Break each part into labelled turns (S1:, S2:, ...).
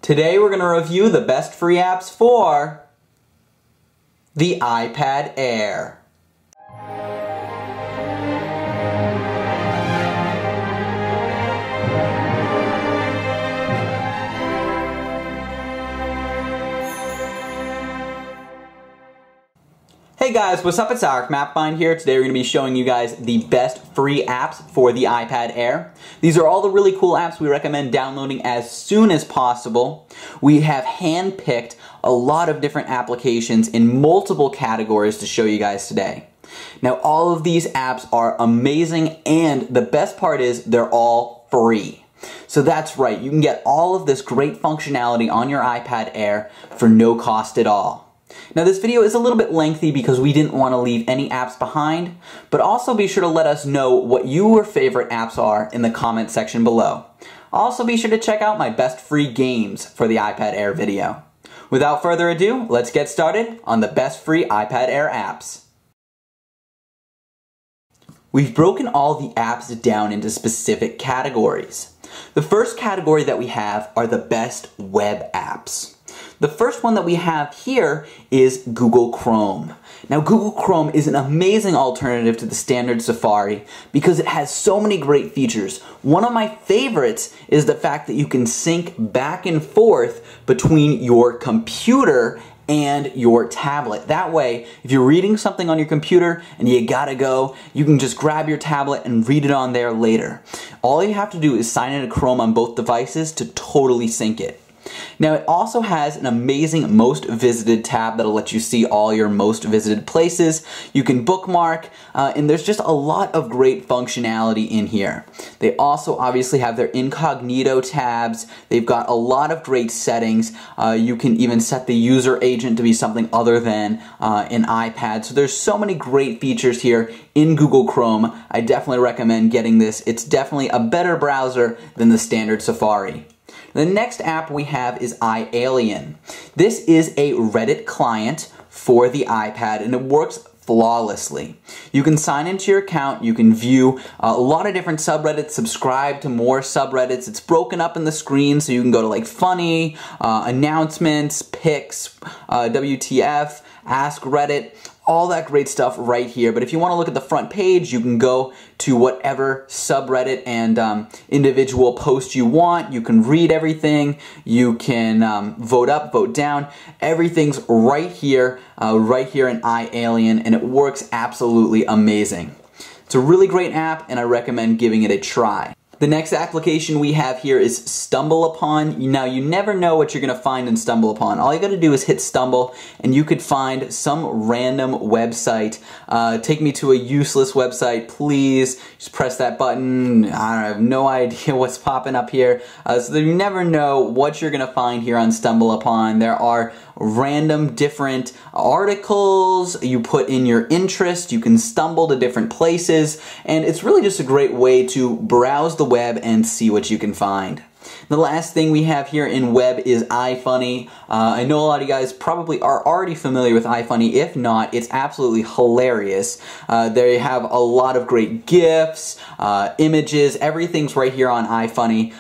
S1: Today we're going to review the best free apps for the iPad Air. Hey guys, what's up? It's Eric MapMind here. Today we're going to be showing you guys the best free apps for the iPad Air. These are all the really cool apps we recommend downloading as soon as possible. We have handpicked a lot of different applications in multiple categories to show you guys today. Now all of these apps are amazing, and the best part is they're all free. So that's right, you can get all of this great functionality on your iPad Air for no cost at all. Now this video is a little bit lengthy because we didn't want to leave any apps behind, but also be sure to let us know what your favorite apps are in the comment section below. Also be sure to check out my best free games for the iPad Air video. Without further ado, let's get started on the best free iPad Air apps. We've broken all the apps down into specific categories. The first category that we have are the best web apps. The first one that we have here is Google Chrome. Now Google Chrome is an amazing alternative to the standard Safari because it has so many great features. One of my favorites is the fact that you can sync back and forth between your computer and your tablet. That way, if you're reading something on your computer and you gotta go, you can just grab your tablet and read it on there later. All you have to do is sign into Chrome on both devices to totally sync it. Now it also has an amazing most visited tab that'll let you see all your most visited places. You can bookmark, and there's just a lot of great functionality in here. They also obviously have their incognito tabs. They've got a lot of great settings. You can even set the user agent to be something other than an iPad. So there's so many great features here in Google Chrome. I definitely recommend getting this. It's definitely a better browser than the standard Safari. The next app we have is iAlien. This is a Reddit client for the iPad, and it works flawlessly. You can sign into your account, you can view a lot of different subreddits, subscribe to more subreddits. It's broken up in the screen so you can go to like funny, announcements, pics, WTF, ask Reddit, all that great stuff right here. But if you want to look at the front page, you can go to whatever subreddit and individual post you want. You can read everything. You can vote up, vote down. Everything's right here in iAlien, and it works absolutely amazing. It's a really great app, and I recommend giving it a try. The next application we have here is StumbleUpon. Now, you never know what you're going to find in StumbleUpon. All you got to do is hit Stumble, and you could find some random website. Take me to a useless website, please. Just press that button. I have no idea what's popping up here. So that you never know what you're going to find here on StumbleUpon. There are random different articles. You put in your interest. You can stumble to different places, and it's really just a great way to browse the web and see what you can find. The last thing we have here in web is iFunny. I know a lot of you guys probably are already familiar with iFunny. If not, it's absolutely hilarious. They have a lot of great GIFs, images, everything's right here on iFunny.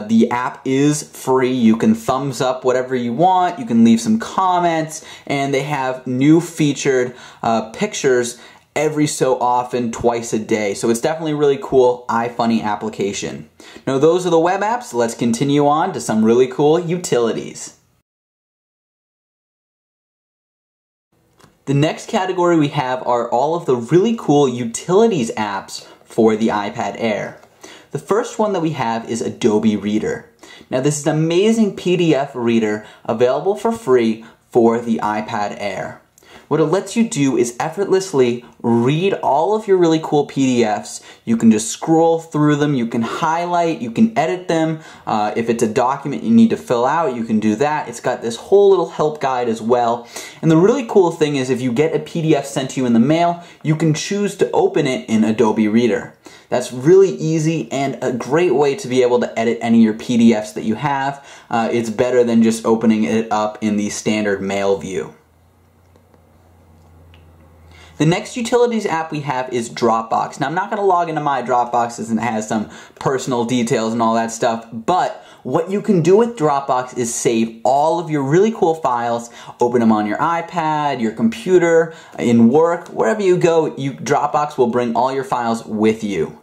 S1: The app is free. You can thumbs up whatever you want. You can leave some comments, and they have new featured pictures every so often, twice a day. So it's definitely a really cool iFunny application. Now those are the web apps. Let's continue on to some really cool utilities. The next category we have are all of the really cool utilities apps for the iPad Air. The first one that we have is Adobe Reader. Now this is an amazing PDF reader available for free for the iPad Air. What it lets you do is effortlessly read all of your really cool PDFs. You can just scroll through them, you can highlight, you can edit them. If it's a document you need to fill out, you can do that. It's got this whole little help guide as well. And the really cool thing is if you get a PDF sent to you in the mail, you can choose to open it in Adobe Reader. That's really easy and a great way to be able to edit any of your PDFs that you have. It's better than just opening it up in the standard mail view. The next utilities app we have is Dropbox. Now, I'm not going to log into my Dropbox as it has some personal details and all that stuff, but what you can do with Dropbox is save all of your really cool files, open them on your iPad, your computer, in work, wherever you go, Dropbox will bring all your files with you.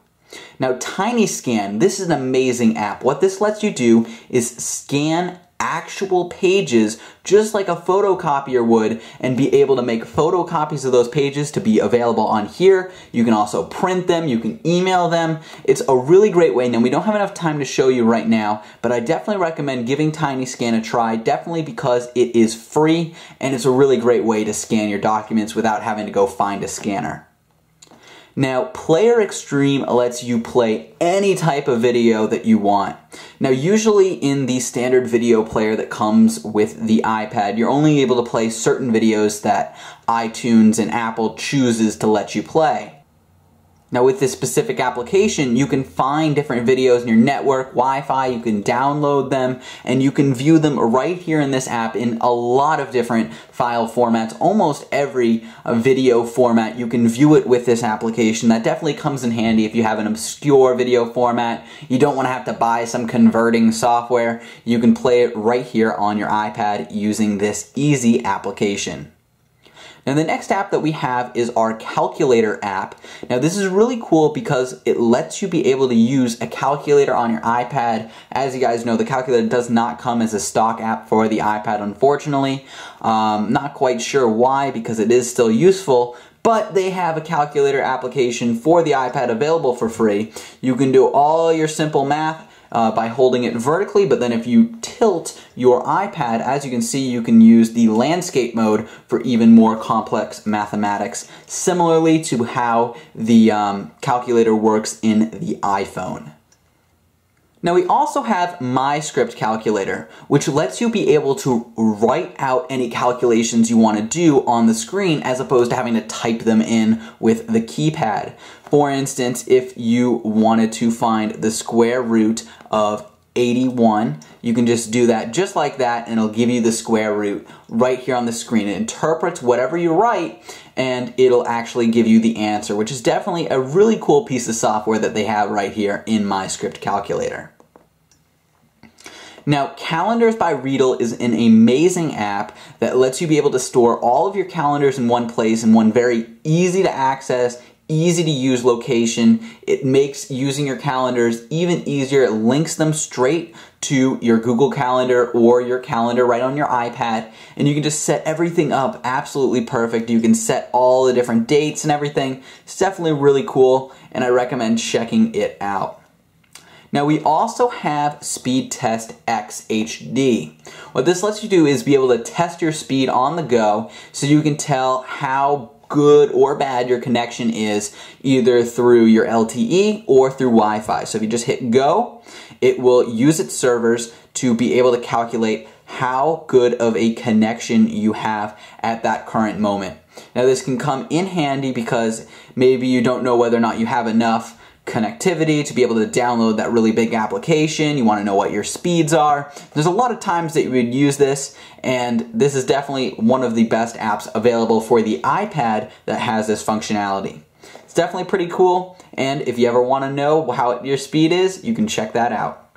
S1: Now, TinyScan, this is an amazing app. What this lets you do is scan actual pages just like a photocopier would and be able to make photocopies of those pages to be available on here. You can also print them, you can email them. It's a really great way. Now, we don't have enough time to show you right now, but I definitely recommend giving TinyScan a try, definitely because it is free and it's a really great way to scan your documents without having to go find a scanner. Now, Player Extreme lets you play any type of video that you want. Now, usually in the standard video player that comes with the iPad, you're only able to play certain videos that iTunes and Apple chooses to let you play. Now, with this specific application, you can find different videos in your network, Wi-Fi, you can download them, and you can view them right here in this app in a lot of different file formats. Almost every video format, you can view it with this application. That definitely comes in handy if you have an obscure video format. You don't want to have to buy some converting software. You can play it right here on your iPad using this easy application. Now, the next app that we have is our calculator app. Now, this is really cool because it lets you be able to use a calculator on your iPad. As you guys know, the calculator does not come as a stock app for the iPad, unfortunately. Not quite sure why, because it is still useful, but they have a calculator application for the iPad available for free. You can do all your simple math by holding it vertically, but then if you tilt your iPad, as you can see, you can use the landscape mode for even more complex mathematics, similarly to how the calculator works in the iPhone. Now, we also have My Script Calculator, which lets you be able to write out any calculations you want to do on the screen as opposed to having to type them in with the keypad. For instance, if you wanted to find the square root of 81, you can just do that just like that and it'll give you the square root right here on the screen. It interprets whatever you write and it'll actually give you the answer, which is definitely a really cool piece of software that they have right here in My Script Calculator. Now, Calendars by Readle is an amazing app that lets you be able to store all of your calendars in one place in one very easy to access, easy to use location. It makes using your calendars even easier. It links them straight to your Google Calendar or your calendar right on your iPad, and you can just set everything up absolutely perfect. You can set all the different dates and everything. It's definitely really cool, and I recommend checking it out. Now, we also have Speed Test X HD. What this lets you do is be able to test your speed on the go so you can tell how good or bad your connection is either through your LTE or through Wi-Fi. So if you just hit go, it will use its servers to be able to calculate how good of a connection you have at that current moment. Now, this can come in handy because maybe you don't know whether or not you have enough connectivity to be able to download that really big application. You want to know what your speeds are. There's a lot of times that you would use this, and this is definitely one of the best apps available for the iPad that has this functionality. It's definitely pretty cool, and if you ever want to know how your speed is, you can check that out.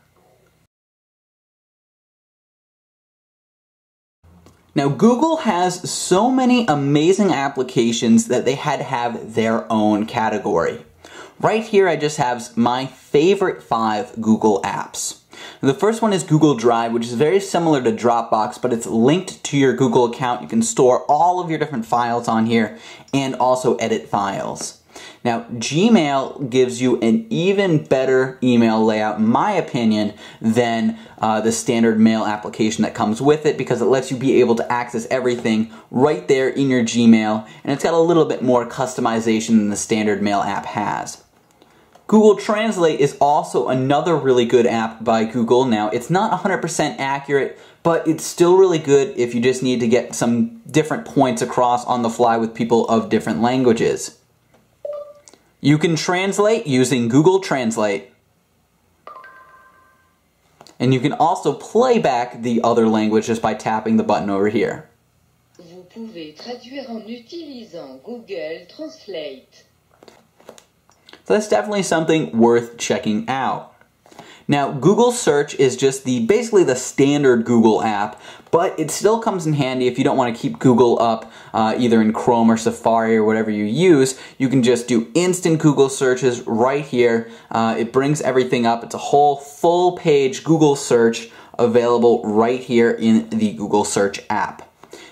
S1: Now, Google has so many amazing applications that they had to have their own category. Right here, I just have my favorite 5 Google apps. The first one is Google Drive, which is very similar to Dropbox, but it's linked to your Google account. You can store all of your different files on here and also edit files. Now, Gmail gives you an even better email layout, in my opinion, than the standard mail application that comes with it, because it lets you be able to access everything right there in your Gmail, and it's got a little bit more customization than the standard mail app has. Google Translate is also another really good app by Google. Now, it's not 100% accurate, but it's still really good if you just need to get some different points across on the fly with people of different languages. You can translate using Google Translate. And you can also play back the other language just by tapping the button over here.
S2: pouvez traduire en utilisant Google Translate.
S1: So that's definitely something worth checking out. Now, Google Search is just basically the standard Google app, but it still comes in handy if you don't want to keep Google up either in Chrome or Safari or whatever you use. You can just do instant Google searches right here. It brings everything up. It's a whole full page Google search available right here in the Google Search app.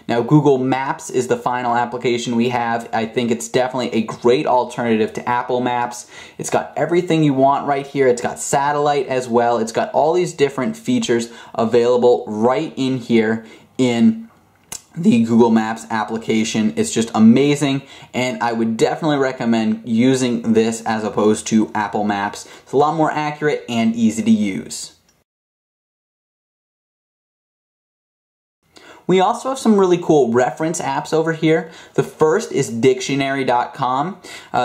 S1: Now, Google Maps is the final application we have. I think it's definitely a great alternative to Apple Maps. It's got everything you want right here. It's got satellite as well. It's got all these different features available right in here in the Google Maps application. It's just amazing, and I would definitely recommend using this as opposed to Apple Maps. It's a lot more accurate and easy to use. We also have some really cool reference apps over here. The first is dictionary.com.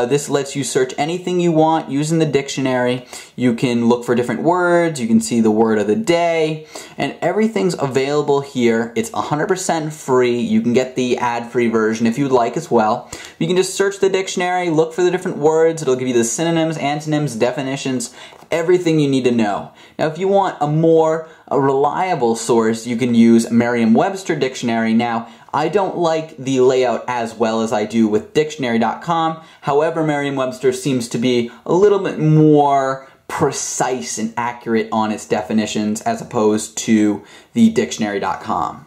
S1: This lets you search anything you want using the dictionary. You can look for different words, you can see the word of the day, and everything's available here. It's 100% free. You can get the ad-free version if you'd like as well. You can just search the dictionary, look for the different words. It'll give you the synonyms, antonyms, definitions, everything you need to know. Now, if you want a reliable source, you can use Merriam-Webster Dictionary. Now, I don't like the layout as well as I do with dictionary.com. However, Merriam-Webster seems to be a little bit more precise and accurate on its definitions as opposed to the dictionary.com.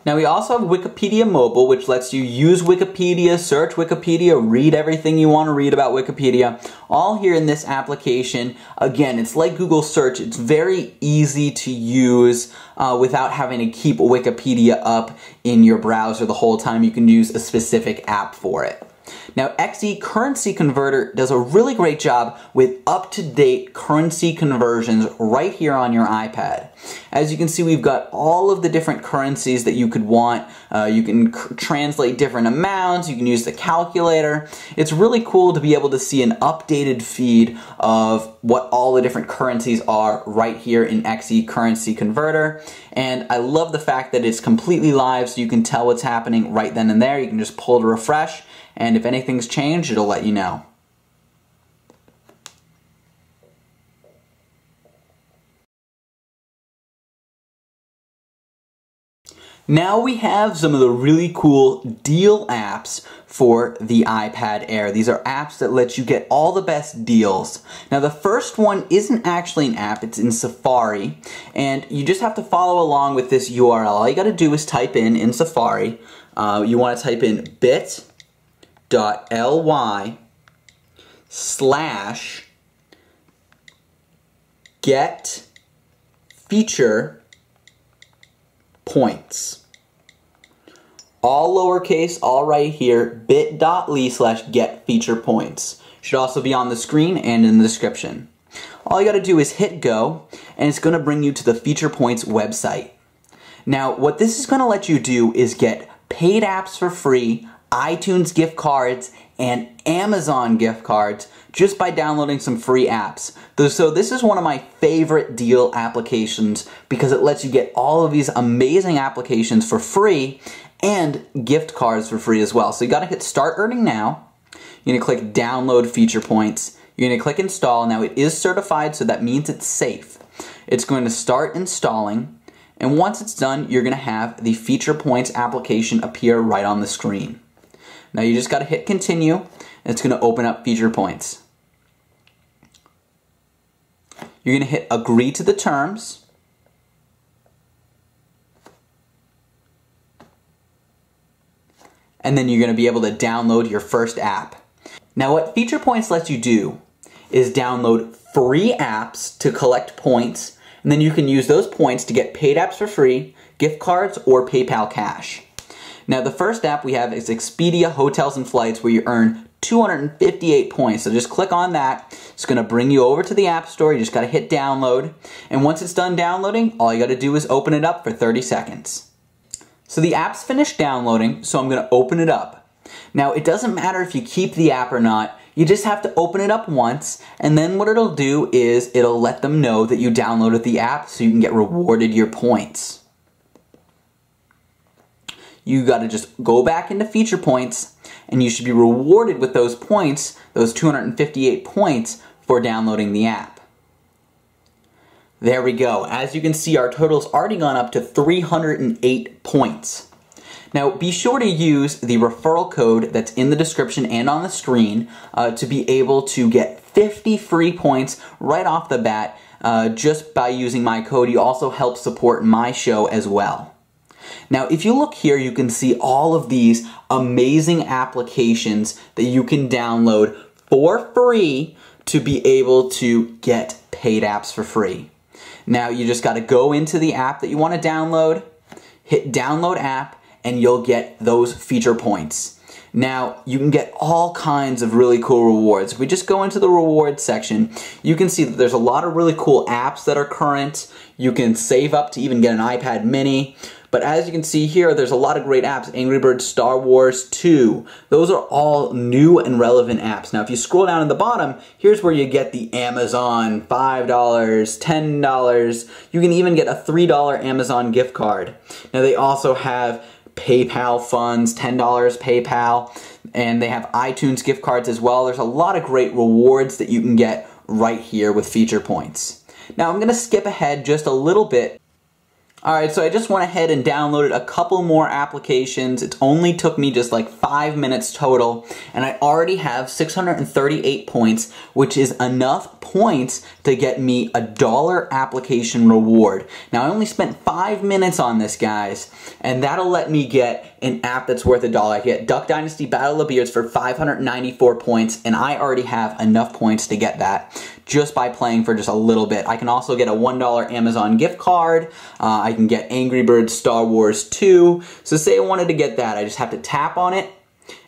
S1: Now, we also have Wikipedia Mobile, which lets you use Wikipedia, search Wikipedia, read everything you want to read about Wikipedia, all here in this application. Again, it's like Google Search. It's very easy to use without having to keep Wikipedia up in your browser the whole time. You can use a specific app for it. Now, XE Currency Converter does a really great job with up-to-date currency conversions right here on your iPad. As you can see, we've got all of the different currencies that you could want. You can translate different amounts. You can use the calculator. It's really cool to be able to see an updated feed of what all the different currencies are right here in XE Currency Converter. And I love the fact that it's completely live, so you can tell what's happening right then and there. You can just pull to refresh, and if anything's changed, it'll let you know. Now we have some of the really cool deal apps for the iPad Air. These are apps that let you get all the best deals. Now, the first one isn't actually an app, it's in Safari, and you just have to follow along with this URL. All you gotta do is type in Safari, you wanna type in bit.ly/get feature points. All lowercase, all right here, bit.ly/get feature points. Should also be on the screen and in the description. All you gotta do is hit go, and it's gonna bring you to the Feature Points website. Now, what this is gonna let you do is get paid apps for free, iTunes gift cards, and Amazon gift cards just by downloading some free apps. So this is one of my favorite deal applications because it lets you get all of these amazing applications for free and gift cards for free as well. So you gotta hit Start Earning Now. You're gonna click Download Feature Points. You're gonna click Install. Now, it is certified, so that means it's safe. It's going to start installing, and once it's done, you're gonna have the Feature Points application appear right on the screen. Now, you just gotta hit Continue, and it's gonna open up Feature Points. You're gonna hit Agree to the Terms. And then you're gonna be able to download your first app. Now, what Feature Points lets you do is download free apps to collect points, and then you can use those points to get paid apps for free, gift cards, or PayPal cash. Now, the first app we have is Expedia Hotels and Flights, where you earn 258 points. So just click on that. It's gonna bring you over to the App Store. You just gotta hit download. And once it's done downloading, all you gotta do is open it up for 30 seconds. So the app's finished downloading, so I'm gonna open it up. Now, it doesn't matter if you keep the app or not. You just have to open it up once, and then what it'll do is it'll let them know that you downloaded the app so you can get rewarded your points. you got to just go back into feature points, and you should be rewarded with those points, those 258 points, for downloading the app. There we go. As you can see, our total's already gone up to 308 points. Now, be sure to use the referral code that's in the description and on the screen to be able to get 50 free points right off the bat just by using my code. You also help support my show as well. Now, if you look here, you can see all of these amazing applications that you can download for free to be able to get paid apps for free. Now, you just got to go into the app that you want to download, hit download app, and you'll get those feature points. Now, you can get all kinds of really cool rewards. If we just go into the rewards section, you can see that there's a lot of really cool apps that are current. You can save up to even get an iPad mini. But as you can see here, there's a lot of great apps. Angry Birds Star Wars 2. Those are all new and relevant apps. Now, if you scroll down at the bottom, here's where you get the Amazon $5, $10. You can even get a $3 Amazon gift card. Now, they also have PayPal funds, $10 PayPal, and they have iTunes gift cards as well. There's a lot of great rewards that you can get right here with feature points. Now, I'm going to skip ahead just a little bit. Alright, so I just went ahead and downloaded a couple more applications. It only took me just like 5 minutes total, and I already have 638 points, which is enough points to get me a $1 application reward. Now, I only spent 5 minutes on this, guys, and that'll let me get an app that's worth $1. I get Duck Dynasty Battle of the Beards for 594 points, and I already have enough points to get that just by playing for just a little bit. I can also get a $1 Amazon gift card. I can get Angry Birds Star Wars 2. So say I wanted to get that, I just have to tap on it,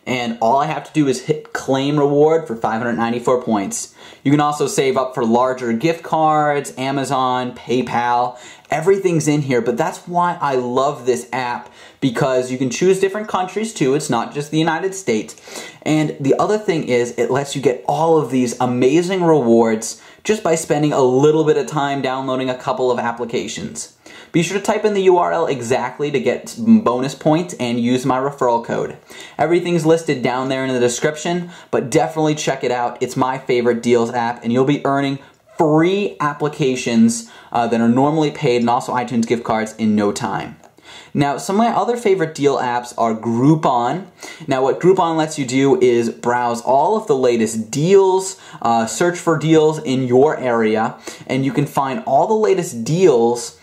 S1: and all I have to do is hit claim reward for 594 points. You can also save up for larger gift cards, Amazon, PayPal. Everything's in here, but that's why I love this app, because you can choose different countries too. It's not just the United States. And the other thing is, it lets you get all of these amazing rewards just by spending a little bit of time downloading a couple of applications. Be sure to type in the URL exactly to get bonus points and use my referral code. Everything's listed down there in the description, but definitely check it out. It's my favorite deals app, and you'll be earning free applications that are normally paid, and also iTunes gift cards in no time. Now, some of my other favorite deal apps are Groupon. Now, what Groupon lets you do is browse all of the latest deals, search for deals in your area, and you can find all the latest deals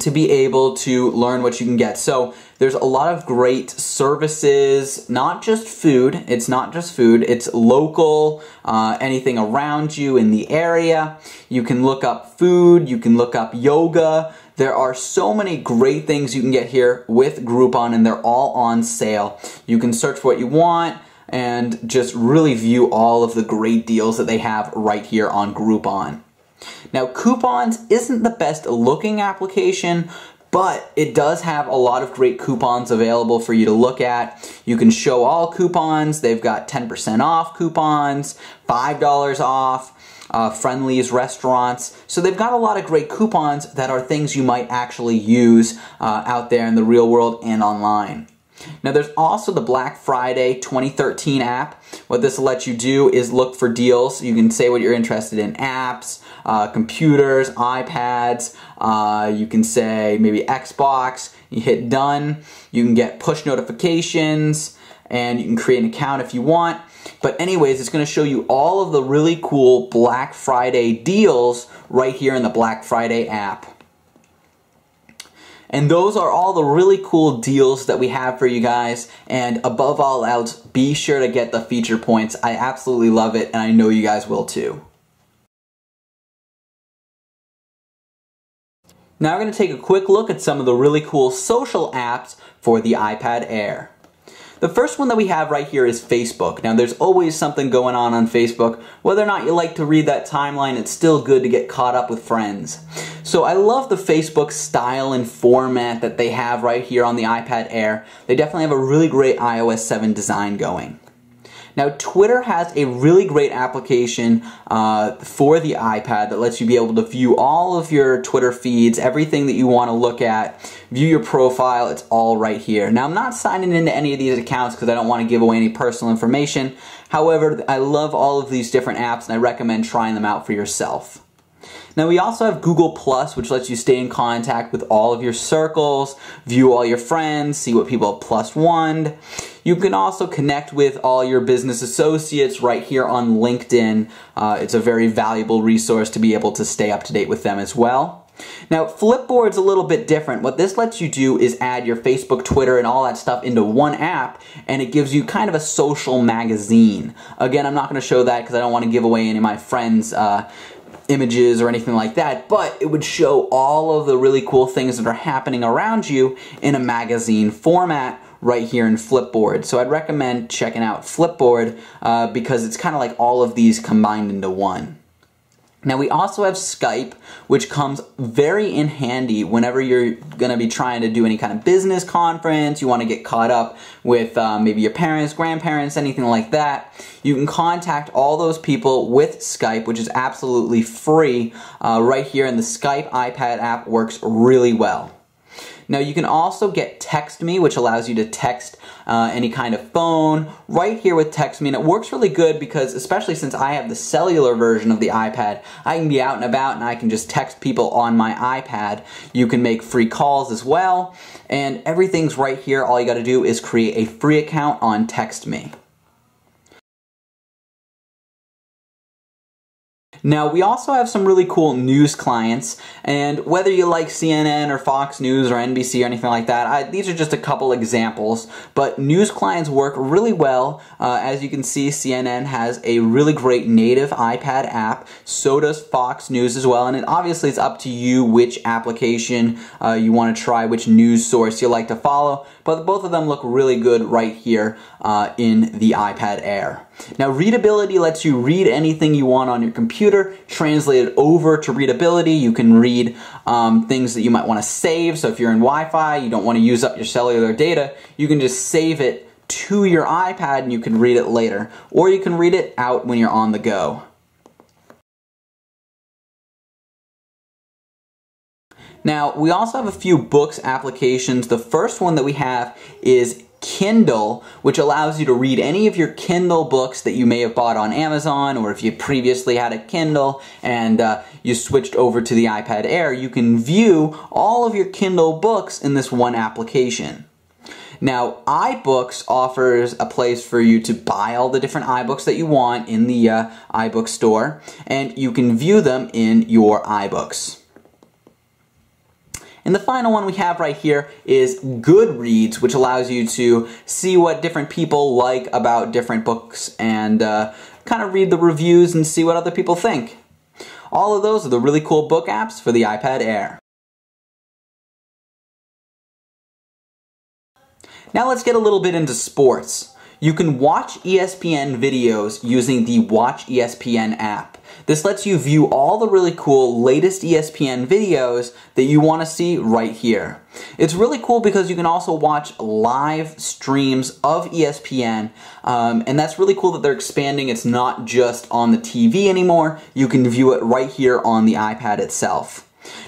S1: to be able to learn what you can get. So there's a lot of great services, not just food. It's not just food. It's local, anything around you in the area. You can look up food. You can look up yoga. There are so many great things you can get here with Groupon, and they're all on sale. You can search for what you want and just really view all of the great deals that they have right here on Groupon. Now, Coupons isn't the best looking application, but it does have a lot of great coupons available for you to look at. You can show all coupons. They've got 10% off coupons, $5 off, Friendly's restaurants. So they've got a lot of great coupons that are things you might actually use out there in the real world and online. Now, there's also the Black Friday 2013 app. What this will let you do is look for deals. You can say what you're interested in: apps, computers, iPads. You can say maybe Xbox. You hit done. You can get push notifications, and you can create an account if you want. But anyways, it's going to show you all of the really cool Black Friday deals right here in the Black Friday app. And those are all the really cool deals that we have for you guys. And above all else, be sure to get the feature points. I absolutely love it, and I know you guys will too. Now we're going to take a quick look at some of the really cool social apps for the iPad Air. The first one that we have right here is Facebook. Now, there's always something going on Facebook. Whether or not you like to read that timeline, it's still good to get caught up with friends. So I love the Facebook style and format that they have right here on the iPad Air. They definitely have a really great iOS 7 design going. Now, Twitter has a really great application for the iPad that lets you be able to view all of your Twitter feeds, everything that you want to look at, view your profile, it's all right here. Now, I'm not signing into any of these accounts because I don't want to give away any personal information. However, I love all of these different apps and I recommend trying them out for yourself. Now we also have Google+, which lets you stay in contact with all of your circles, view all your friends, see what people have +1'd. You can also connect with all your business associates right here on LinkedIn. It's a very valuable resource to be able to stay up to date with them as well. Now, Flipboard's a little bit different. What this lets you do is add your Facebook, Twitter, and all that stuff into one app, and it gives you kind of a social magazine. Again, I'm not going to show that because I don't want to give away any of my friends' images or anything like that, but it would show all of the really cool things that are happening around you in a magazine format right here in Flipboard. So I'd recommend checking out Flipboard because it's kind of like all of these combined into one. Now we also have Skype, which comes very in handy whenever you're going to be trying to do any kind of business conference, you want to get caught up with maybe your parents, grandparents, anything like that. You can contact all those people with Skype, which is absolutely free right here, and the Skype iPad app works really well. Now you can also get Text Me, which allows you to text any kind of phone right here with Text Me, and it works really good because, especially since I have the cellular version of the iPad, I can be out and about and I can just text people on my iPad. You can make free calls as well, and everything's right here. All you got to do is create a free account on Text Me. Now, we also have some really cool news clients, and whether you like CNN or Fox News or NBC or anything like that, these are just a couple examples, but news clients work really well. As you can see, CNN has a really great native iPad app, so does Fox News as well, and obviously it's up to you which application you want to try, which news source you like to follow, but both of them look really good right here in the iPad Air. Now, readability lets you read anything you want on your computer, translate it over to readability. You can read things that you might want to save. So if you're in Wi-Fi, you don't want to use up your cellular data, you can just save it to your iPad and you can read it later. Or you can read it out when you're on the go. Now, we also have a few books applications. The first one that we have is Kindle, which allows you to read any of your Kindle books that you may have bought on Amazon, or if you previously had a Kindle and you switched over to the iPad Air, you can view all of your Kindle books in this one application. Now, iBooks offers a place for you to buy all the different iBooks that you want in the iBook store, and you can view them in your iBooks. And the final one we have right here is Goodreads, which allows you to see what different people like about different books and kind of read the reviews and see what other people think. All of those are the really cool book apps for the iPad Air. Now let's get a little bit into sports. You can watch ESPN videos using the Watch ESPN app. This lets you view all the really cool latest ESPN videos that you want to see right here. It's really cool because you can also watch live streams of ESPN, and that's really cool that they're expanding. It's not just on the TV anymore. You can view it right here on the iPad itself.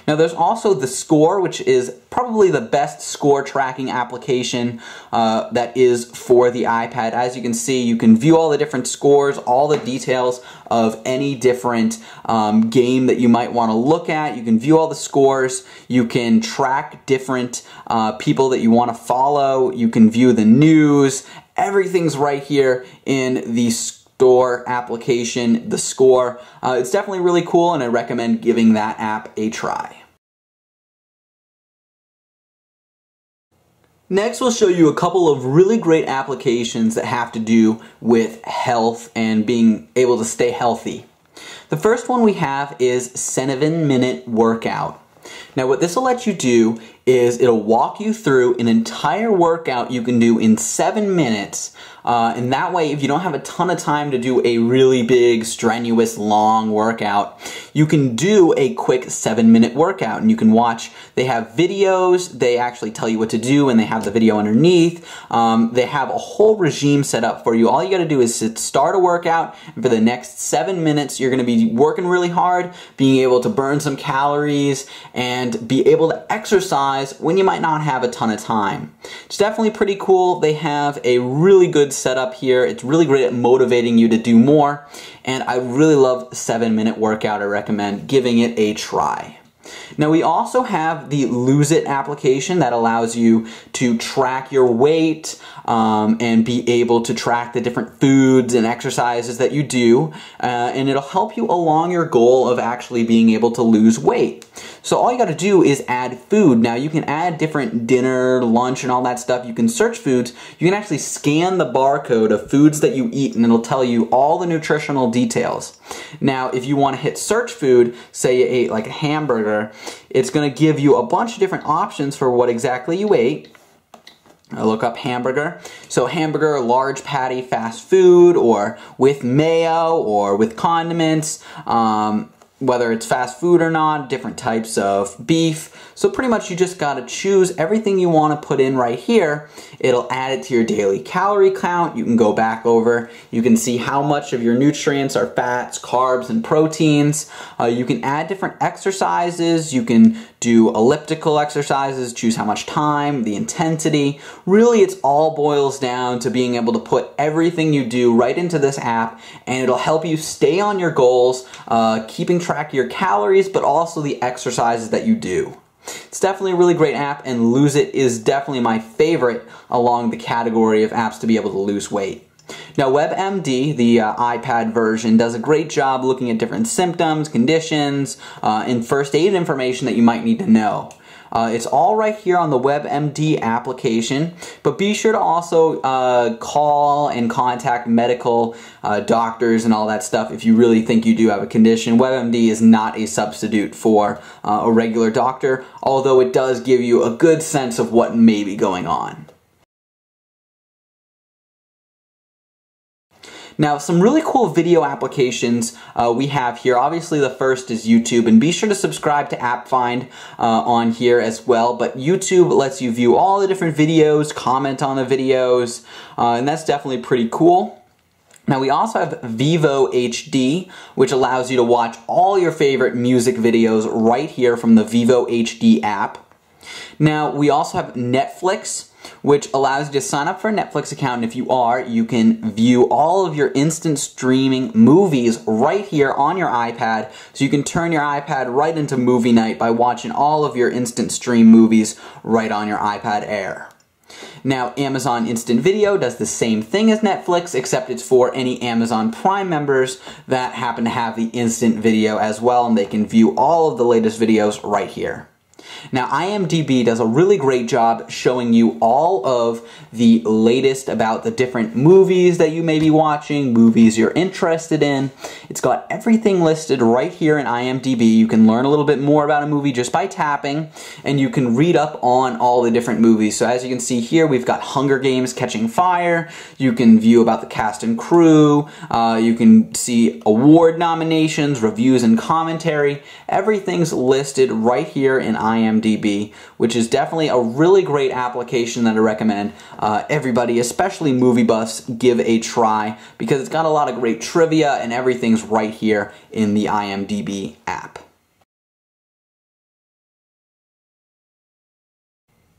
S1: Now there's also The Score, which is probably the best score tracking application that is for the iPad. As you can see, you can view all the different scores, all the details of any different game that you might want to look at. You can view all the scores. You can track different people that you want to follow. You can view the news. Everything's right here in the Store application, The Score. It's definitely really cool, and I recommend giving that app a try. Next, we'll show you a couple of really great applications that have to do with health and being able to stay healthy. The first one we have is 7-minute workout. Now what this will let you do is it'll walk you through an entire workout you can do in 7 minutes. And that way, if you don't have a ton of time to do a really big, strenuous, long workout, you can do a quick 7-minute workout. And you can watch, they have videos, they actually tell you what to do, and they have the video underneath. They have a whole regime set up for you. All you gotta do is start a workout, and for the next 7 minutes, you're gonna be working really hard, being able to burn some calories, and be able to exercise when you might not have a ton of time. It's definitely pretty cool. They have a really good setup here. It's really great at motivating you to do more, and I really love 7-minute workout. I recommend giving it a try. Now we also have the Lose It application that allows you to track your weight and be able to track the different foods and exercises that you do, and it'll help you along your goal of actually being able to lose weight. So all you got to do is add food. Now you can add different dinner, lunch, and all that stuff. You can search foods. You can actually scan the barcode of foods that you eat, and it'll tell you all the nutritional details. Now if you want to hit search food, say you ate like a hamburger, it's going to give you a bunch of different options for what exactly you ate. I look up hamburger. So hamburger, large patty, fast food, or with mayo, or with condiments, whether it's fast food or not, different types of beef. So pretty much you just gotta choose everything you wanna put in right here. It'll add it to your daily calorie count. You can go back over. You can see how much of your nutrients are fats, carbs, and proteins. You can add different exercises. You can do elliptical exercises, choose how much time, the intensity. Really, it's all boils down to being able to put everything you do right into this app, and it'll help you stay on your goals, keeping track of your calories, but also the exercises that you do. It's definitely a really great app, and Lose It is definitely my favorite along the category of apps to be able to lose weight. Now WebMD, the iPad version, does a great job looking at different symptoms, conditions, and first aid information that you might need to know. It's all right here on the WebMD application, but be sure to also call and contact medical doctors and all that stuff if you really think you do have a condition. WebMD is not a substitute for a regular doctor, although it does give you a good sense of what may be going on. Now, some really cool video applications we have here. Obviously, the first is YouTube, and be sure to subscribe to AppFind on here as well. But YouTube lets you view all the different videos, comment on the videos, and that's definitely pretty cool. Now, we also have Vivo HD, which allows you to watch all your favorite music videos right here from the Vivo HD app. Now, we also have Netflix, which allows you to sign up for a Netflix account, and if you are, you can view all of your instant streaming movies right here on your iPad. So you can turn your iPad right into movie night by watching all of your instant stream movies right on your iPad Air. Now, Amazon Instant Video does the same thing as Netflix, except it's for any Amazon Prime members that happen to have the instant video as well, and they can view all of the latest videos right here. Now, IMDb does a really great job showing you all of the latest about the different movies that you may be watching, movies you're interested in. It's got everything listed right here in IMDb. You can learn a little bit more about a movie just by tapping, and you can read up on all the different movies. So as you can see here, we've got Hunger Games Catching Fire. You can view about the cast and crew. You can see award nominations, reviews, and commentary. Everything's listed right here in IMDb, which is definitely a really great application that I recommend everybody, especially movie buffs, give a try, because it's got a lot of great trivia and everything's right here in the IMDb app.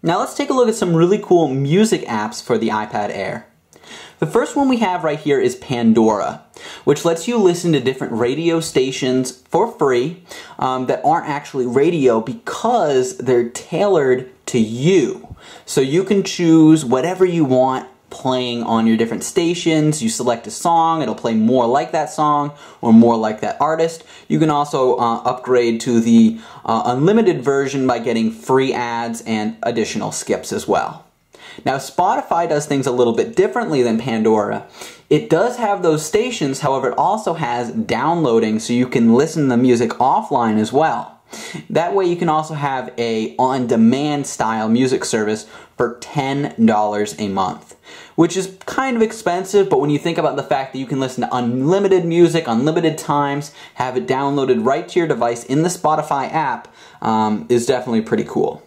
S1: Now let's take a look at some really cool music apps for the iPad Air. The first one we have right here is Pandora, which lets you listen to different radio stations for free that aren't actually radio because they're tailored to you. So you can choose whatever you want playing on your different stations. You select a song, it'll play more like that song or more like that artist. You can also upgrade to the unlimited version by getting free ads and additional skips as well. Now, Spotify does things a little bit differently than Pandora. It does have those stations, however, it also has downloading, so you can listen to the music offline as well. That way you can also have a on-demand style music service for $10 a month, which is kind of expensive, but when you think about the fact that you can listen to unlimited music, unlimited times, have it downloaded right to your device in the Spotify app, is definitely pretty cool.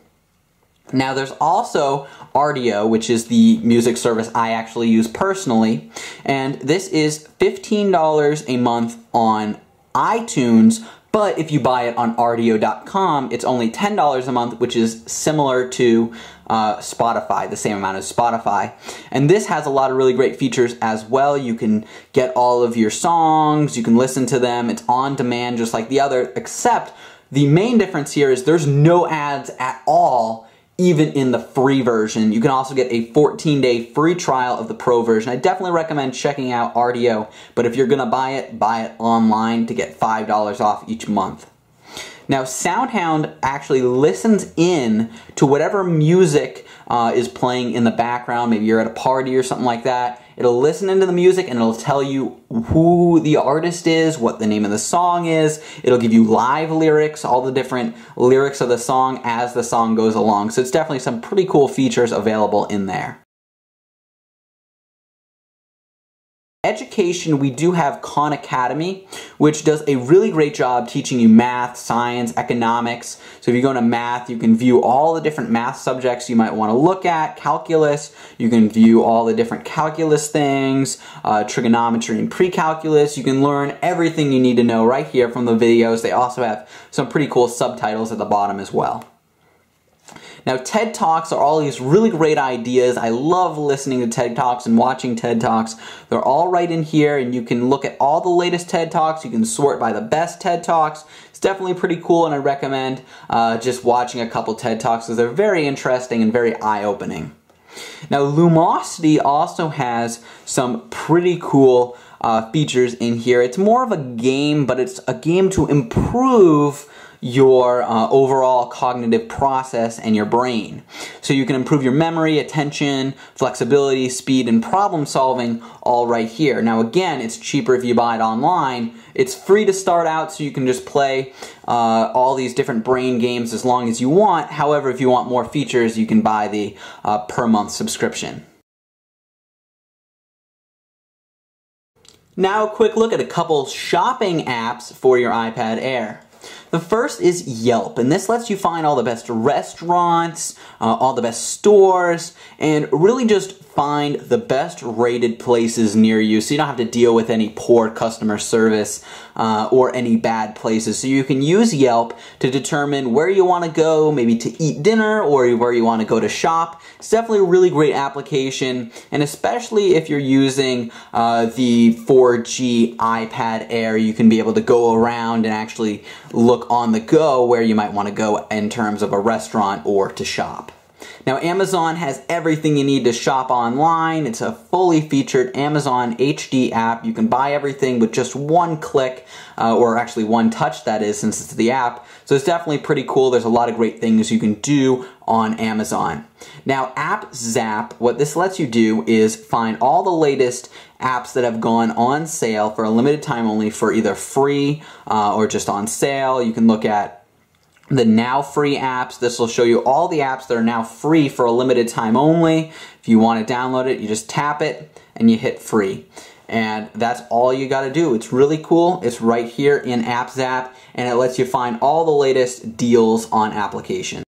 S1: Now there's also Rdio, which is the music service I actually use personally, and this is $15 a month on iTunes, but if you buy it on Rdio.com, it's only $10 a month, which is similar to Spotify, the same amount as Spotify. And this has a lot of really great features as well. You can get all of your songs, you can listen to them, it's on demand just like the other, except the main difference here is there's no ads at all, even in the free version. You can also get a 14-day free trial of the Pro version. I definitely recommend checking out Rdio, but if you're gonna buy it online to get $5 off each month. Now, SoundHound actually listens in to whatever music is playing in the background. Maybe you're at a party or something like that. It'll listen into the music and it'll tell you who the artist is, what the name of the song is. It'll give you live lyrics, all the different lyrics of the song as the song goes along. So it's definitely some pretty cool features available in there. Education, we do have Khan Academy, which does a really great job teaching you math, science, economics. So if you go to math, you can view all the different math subjects you might want to look at, calculus, you can view all the different calculus things, trigonometry and pre-calculus. You can learn everything you need to know right here from the videos. They also have some pretty cool subtitles at the bottom as well. Now, TED Talks are all these really great ideas. I love listening to TED Talks and watching TED Talks. They're all right in here, and you can look at all the latest TED Talks. You can sort by the best TED Talks. It's definitely pretty cool, and I recommend just watching a couple TED Talks because they're very interesting and very eye-opening. Now, Lumosity also has some pretty cool features in here. It's more of a game, but it's a game to improve your overall cognitive process and your brain. So you can improve your memory, attention, flexibility, speed, and problem solving all right here. Now again, it's cheaper if you buy it online. It's free to start out, so you can just play all these different brain games as long as you want. However, if you want more features, you can buy the per month subscription. Now a quick look at a couple shopping apps for your iPad Air. The first is Yelp, and this lets you find all the best restaurants, all the best stores, and really just find the best rated places near you so you don't have to deal with any poor customer service or any bad places. So you can use Yelp to determine where you want to go, maybe to eat dinner or where you want to go to shop. It's definitely a really great application, and especially if you're using the 4G iPad Air, you can be able to go around and actually look on the go where you might want to go in terms of a restaurant or to shop. Now, Amazon has everything you need to shop online. It's a fully featured Amazon HD app. You can buy everything with just one click, or actually one touch, that is, since it's the app. So it's definitely pretty cool. There's a lot of great things you can do on Amazon. Now, App Zap, what this lets you do is find all the latest apps that have gone on sale for a limited time only for either free or just on sale. You can look at the now free apps. This will show you all the apps that are now free for a limited time only. If you want to download it, you just tap it and you hit free. And that's all you got to do. It's really cool. It's right here in App Zap, and it lets you find all the latest deals on applications.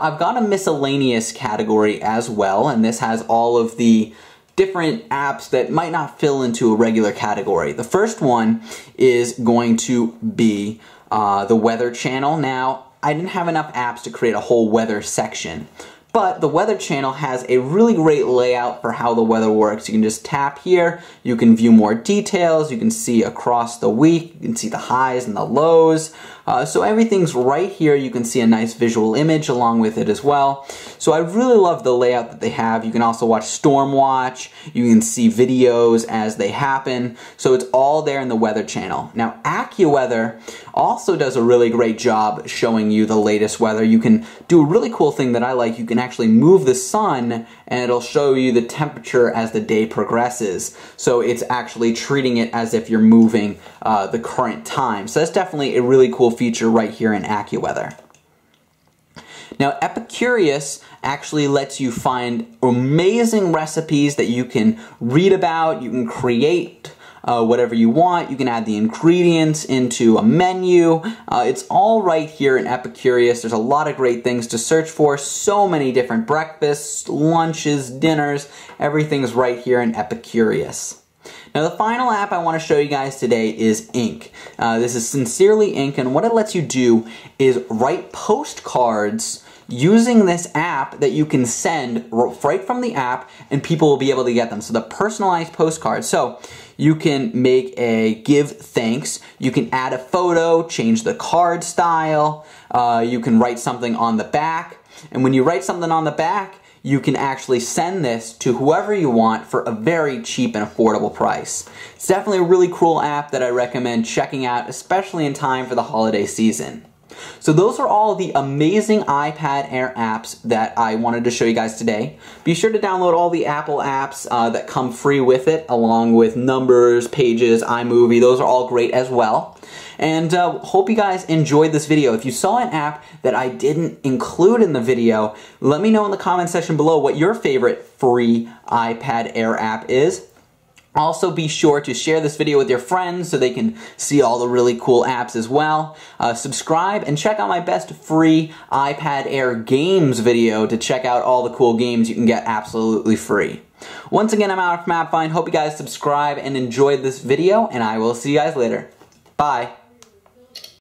S1: I've got a miscellaneous category as well, and this has all of the different apps that might not fill into a regular category. The first one is going to be the Weather Channel. Now, I didn't have enough apps to create a whole weather section, but the Weather Channel has a really great layout for how the weather works. You can just tap here, you can view more details, you can see across the week, you can see the highs and the lows. So everything's right here. You can see a nice visual image along with it as well. So I really love the layout that they have. You can also watch Storm Watch. You can see videos as they happen. So it's all there in the Weather Channel. Now, AccuWeather also does a really great job showing you the latest weather. You can do a really cool thing that I like. You can actually move the sun and it'll show you the temperature as the day progresses. So it's actually treating it as if you're moving the current time. So that's definitely a really cool feature right here in AccuWeather. Now, Epicurious actually lets you find amazing recipes that you can read about, you can create whatever you want, you can add the ingredients into a menu. It's all right here in Epicurious. There's a lot of great things to search for, so many different breakfasts, lunches, dinners, everything's right here in Epicurious. Now the final app I want to show you guys today is Ink. This is Sincerely Ink, and what it lets you do is write postcards using this app that you can send right from the app, and people will be able to get them. So the personalized postcards. So you can make a give thanks, you can add a photo, change the card style, you can write something on the back, and when you write something on the back, you can actually send this to whoever you want for a very cheap and affordable price. It's definitely a really cool app that I recommend checking out, especially in time for the holiday season. So those are all the amazing iPad Air apps that I wanted to show you guys today. Be sure to download all the Apple apps that come free with it, along with Numbers, Pages, iMovie. Those are all great as well. And hope you guys enjoyed this video. If you saw an app that I didn't include in the video, let me know in the comment section below what your favorite free iPad Air app is. Also, be sure to share this video with your friends so they can see all the really cool apps as well. Subscribe and check out my best free iPad Air games video to check out all the cool games you can get absolutely free. Once again, I'm Alex from AppFind. Hope you guys subscribe and enjoyed this video, and I will see you guys later. Bye.